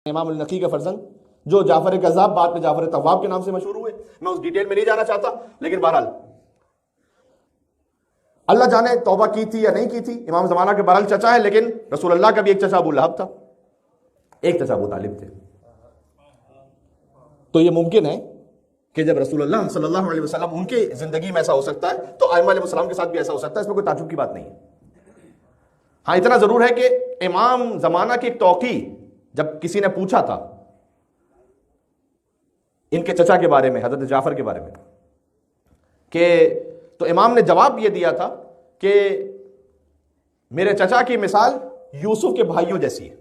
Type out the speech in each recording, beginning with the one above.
امام النقی کا فرزند جو جعفر کذاب بعد میں جعفر تواب کے نام سے مشہور ہوئے. میں اس ڈیٹیل میں نہیں جانا چاہتا، لیکن بہرحال اللہ جانے توبہ کی تھی یا نہیں کی تھی. امام زمانہ کے بہرحال چچا ہے، لیکن رسول اللہ کا بھی ایک چچا ابو لہب تھا، ایک چچا ابو طالب تھے. تو یہ ممکن ہے کہ جب رسول اللہ صلی اللہ علیہ وسلم ان کی زندگی میں ایسا ہو سکتا ہے تو ائمہ علیہ السلام کے ساتھ بھی ایسا ہو سکتا ہے. اس میں کوئی تعجب کی بات نہیں ہے. ہاں اتنا ضرور ہے کہ امام زمانہ کی توقیع جب کسی نے پوچھا تھا ان کے چچا کے بارے میں، حضرت جعفر کے بارے میں، کہ تو امام نے جواب یہ دیا تھا کہ میرے چچا کی مثال یوسف کے بھائیوں جیسی ہے.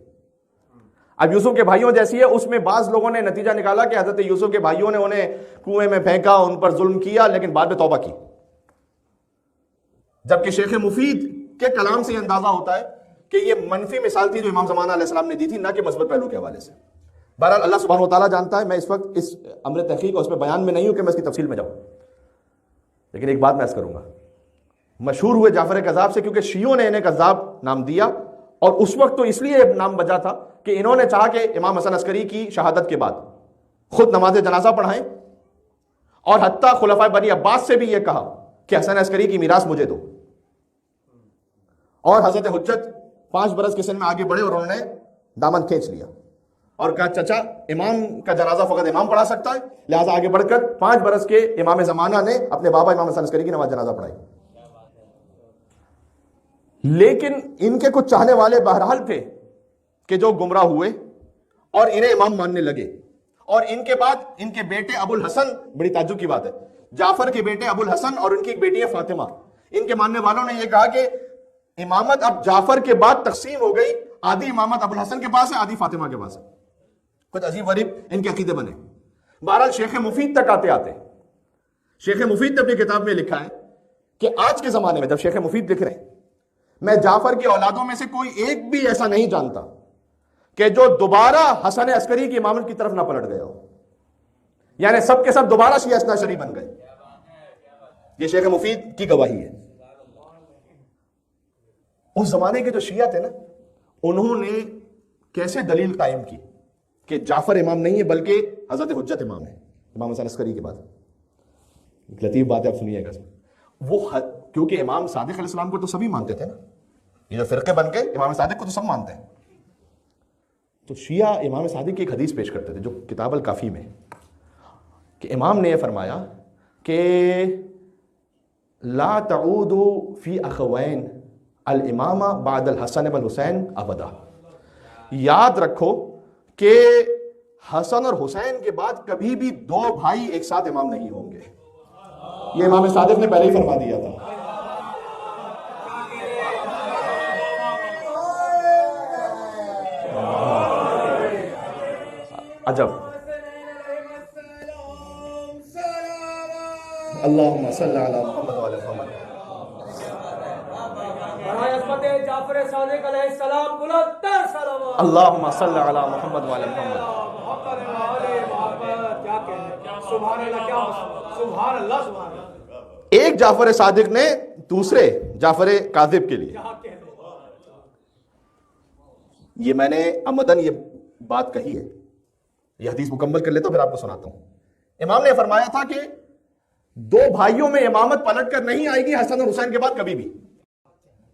اب یوسف کے بھائیوں جیسی ہے، اس میں بعض لوگوں نے نتیجہ نکالا کہ حضرت یوسف کے بھائیوں نے انہیں کنویں میں پھینکا، ان پر ظلم کیا، لیکن بعد میں توبہ کی. جبکہ شیخ مفید کے کلام سے یہ اندازہ ہوتا ہے کہ یہ منفی مثال تھی جو امام زمانہ علیہ السلام نے دی تھی، نہ کہ مثبت پہلو کے حوالے سے. بہرحال اللہ سبحانہ وتعالیٰ جانتا ہے. میں اس وقت اس امر تحقیق اور اس پہ بیان میں نہیں ہوں کہ میں اس کی تفصیل میں جاؤں، لیکن ایک بات میں عرض کروں گا. مشہور ہوئے جعفر کذاب سے کیونکہ شیعوں نے انہیں کذاب نام دیا، اور اس وقت تو اس لیے نام بجا تھا کہ انہوں نے چاہا کہ امام حسن عسکری کی شہادت کے بعد خود نماز جنازہ پڑھائیں، اور حتیٰ خلفائے بنی عباس سے بھی یہ کہا کہ حسن عسکری کی میراث مجھے دو. اور حضرت حجت 5 برس کے سن میں آگے بڑھے اور انہوں نے دامن کھینچ لیا اور کہا چچا امام کا جنازہ فقط امام پڑھا سکتا ہے، لہٰذا آگے بڑھ کر 5 برس کے امام زمانہ نے اپنے بابا امام حسن عسکری کی نماز جنازہ پڑھائی. لیکن ان کے کچھ چاہنے والے بہرحال تھے کہ جو گمراہ ہوئے اور انہیں امام ماننے لگے. اور ان کے بعد ان کے بیٹے ابو الحسن، بڑی تعجب کی بات ہے، جعفر کے بیٹے ابو الحسن اور ان کی ایک بیٹی ہے فاطمہ، ان کے ماننے والوں نے یہ کہا کہ امامت اب جعفر کے بعد تقسیم ہو گئی، آدھی امامت ابو الحسن کے پاس ہے، آدھی فاطمہ کے پاس ہے. کچھ عجیب غریب ان کے عقیدے بنے. بہرحال شیخ مفید تک آتے آتے شیخ مفید نے اپنی کتاب میں لکھا ہے کہ آج کے زمانے میں جب شیخ مفید لکھ رہے ہیں، میں جعفر کی اولادوں میں سے کوئی ایک بھی ایسا نہیں جانتا کہ جو دوبارہ حسن عسکری کی امامت کی طرف نہ پلٹ گیا ہو. یعنی سب کے سب دوبارہ شیعہ اثنا عشری بن گئے. یہ شیخ مفید کی گواہی ہے. اس زمانے کے جو شیعہ تھے نا، انہوں نے کیسے دلیل قائم کی کہ جعفر امام نہیں ہے بلکہ حضرت حجت امام ہے امام حسن عسکری کے بعد. ایک لطیف بات ہے، آپ سنیے گا. وہ کیونکہ امام صادق علیہ السلام کو تو سبھی مانتے تھے نا، یہ جو فرقے بن گئے امام صادق کو تو سب مانتے ہیں. تو شیعہ امام صادق کی ایک حدیث پیش کرتے تھے جو کتاب الکافی میں، کہ امام نے یہ فرمایا کہ لا تعودوا فی اخوین الامامہ بعد الحسن والحسین ابدا. یاد رکھو کہ حسن اور حسین کے بعد کبھی بھی 2 بھائی ایک ساتھ امام نہیں ہوں گے. یہ امام صادق نے پہلے ہی فرما دیا تھا. عجب. اللہم صلی علی محمد وعلی محمد. جعفر صادق علیہ السلام بلندتر صلوات. اللہم صلی علی محمد وعلی محمد. سبحان اللہ، کیا سبحان اللہ، سبحان اللہ. ایک جعفر صادق نے دوسرے جعفر کاذب کے لیے، یہ میں نے عمدن یہ بات کہی ہے، یہ حدیث مکمل کر لیتا ہوں پھر آپ کو سناتا ہوں. امام نے فرمایا تھا کہ 2 بھائیوں میں امامت پلٹ کر نہیں آئے گی حسن اور حسین کے بعد کبھی بھی.